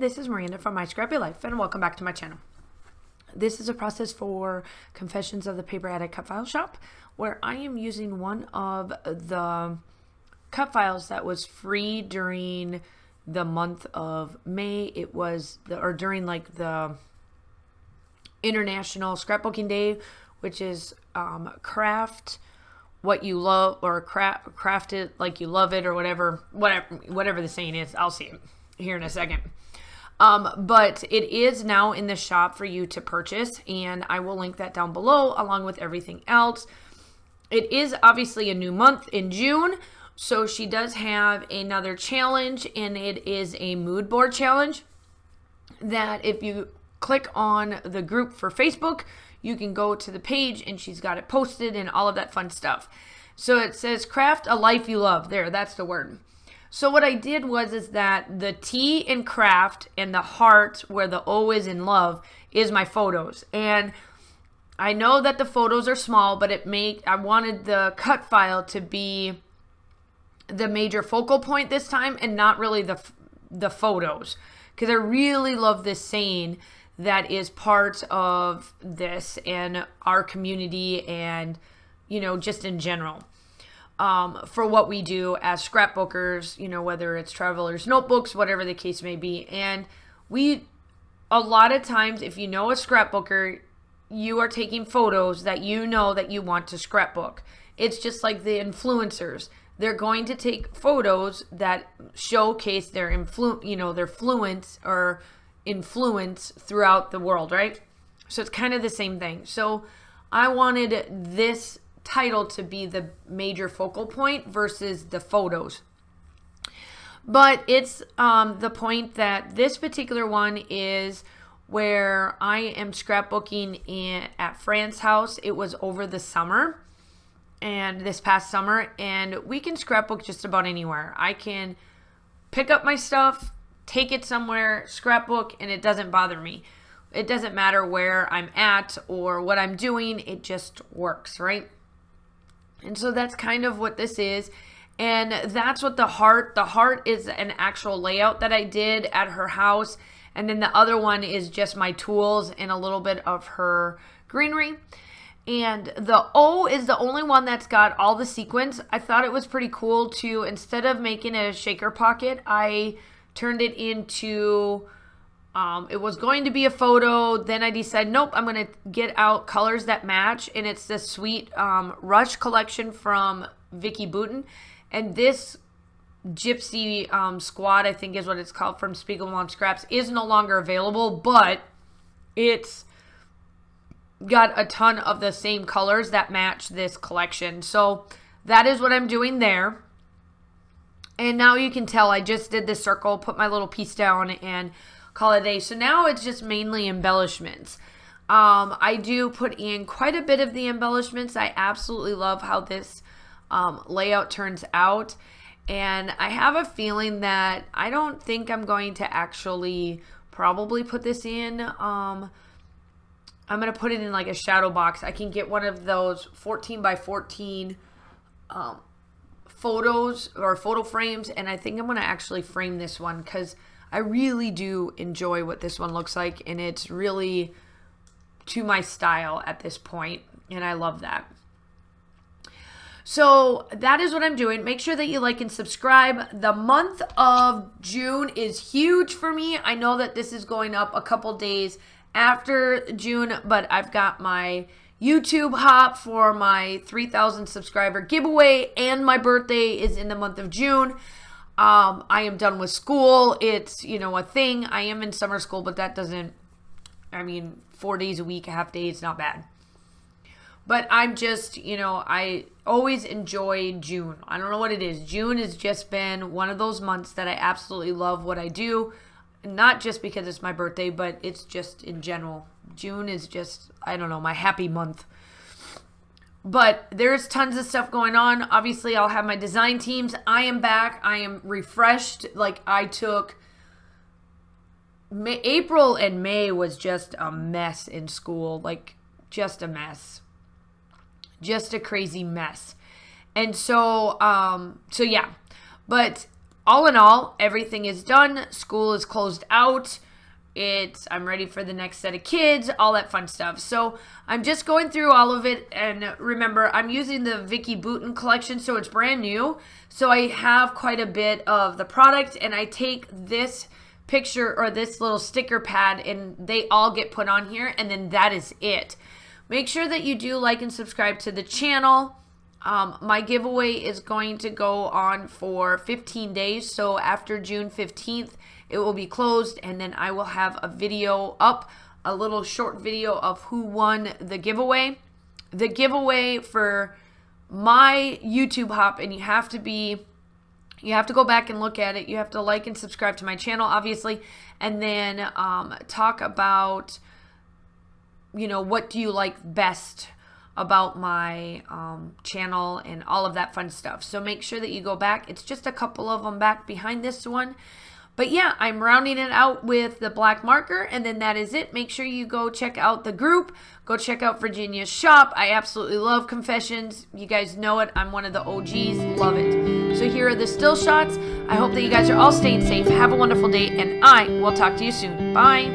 this is Miranda from My Scrappy Life, and welcome back to my channel. This is a process for Confessions of the Paper Addict cut file shop, where I am using one of the cut files that was free during the month of May. It was during like the International Scrapbooking Day, which is craft what you love, or craft it like you love it, or whatever the saying is. I'll see it here in a second. But it is now in the shop for you to purchase, and I will link that down below along with everything else. It is obviously a new month in June, so she does have another challenge, and it is a mood board challenge that if you click on the group for Facebook, you can go to the page and she's got it posted and all of that fun stuff. So it says craft a life you love. There, that's the word. So what I did is that the T in craft and the heart where the O is in love is my photos. And I know that the photos are small, but I wanted the cut file to be the major focal point this time and not really the photos. Because I really love this saying that is part of this and our community and, just in general. For what we do as scrapbookers, whether it's travelers' notebooks, whatever the case may be. And a lot of times, if you know a scrapbooker, you are taking photos that you know that you want to scrapbook. It's just like the influencers. They're going to take photos that showcase their influence throughout the world, right? So it's kind of the same thing. So I wanted this title to be the major focal point versus the photos. But it's the point that this particular one is where I am scrapbooking at Fran's house. It was over the summer, and this past summer, and we can scrapbook just about anywhere. I can pick up my stuff, take it somewhere, scrapbook, and it doesn't bother me. It doesn't matter where I'm at or what I'm doing. It just works, right? And so that's kind of what this is. And that's what the heart is an actual layout that I did at her house. And then the other one is just my tools and a little bit of her greenery. And the O is the only one that's got all the sequins. I thought it was pretty cool to, instead of making a shaker pocket, I turned it into, it was going to be a photo. Then I decided, nope, I'm going to get out colors that match. And it's this sweet Rush collection from Vicky Boutin. And this Gypsy Squad, I think is what it's called, from Spiegel Mom Scraps, is no longer available. But it's got a ton of the same colors that match this collection. So that is what I'm doing there. And now you can tell I just did this circle, put my little piece down, and call it a day. So now it's just mainly embellishments. I do put in quite a bit of the embellishments. I absolutely love how this layout turns out. And I have a feeling that I don't think I'm going to actually probably put this in. I'm going to put it in like a shadow box. I can get one of those 14 by 14 photos or photo frames, and I think I'm going to actually frame this one because I really do enjoy what this one looks like, and it's really to my style at this point, and I love that. So that is what I'm doing. Make sure that you like and subscribe. The month of June is huge for me. I know that this is going up a couple days after June, but I've got my YouTube hop for my 3,000 subscriber giveaway, and my birthday is in the month of June. I am done with school. It's, a thing. I am in summer school, but that doesn't, 4 days a week, a half day, it's not bad. But I'm just, I always enjoy June. I don't know what it is. June has just been one of those months that I absolutely love what I do. Not just because it's my birthday, but it's just in general. June is just, my happy month. But there's tons of stuff going on. Obviously, I'll have my design teams. I am back. I am refreshed. Like, I took April and May was just a mess in school. Like, just a mess. Just a crazy mess. And so yeah. But all in all, everything is done. School is closed out. I'm ready for the next set of kids, all that fun stuff. So I'm just going through all of it. And remember, I'm using the Vicky Bouton collection, so it's brand new. So I have quite a bit of the product, and I take this picture or this little sticker pad and they all get put on here, and then that is it. Make sure that you do like and subscribe to the channel. My giveaway is going to go on for 15 days. So after June 15th, it will be closed, and then I will have a video up, a little short video of who won the giveaway. The giveaway for my YouTube hop, and you have to go back and look at it. You have to like and subscribe to my channel, obviously, and then talk about, what do you like best about my channel and all of that fun stuff. So make sure that you go back. It's just a couple of them back behind this one. But yeah, I'm rounding it out with the black marker, and then that is it. Make sure you go check out the group. Go check out Virginia's shop. I absolutely love Confessions. You guys know it. I'm one of the OGs. Love it. So here are the still shots. I hope that you guys are all staying safe. Have a wonderful day, and I will talk to you soon. Bye.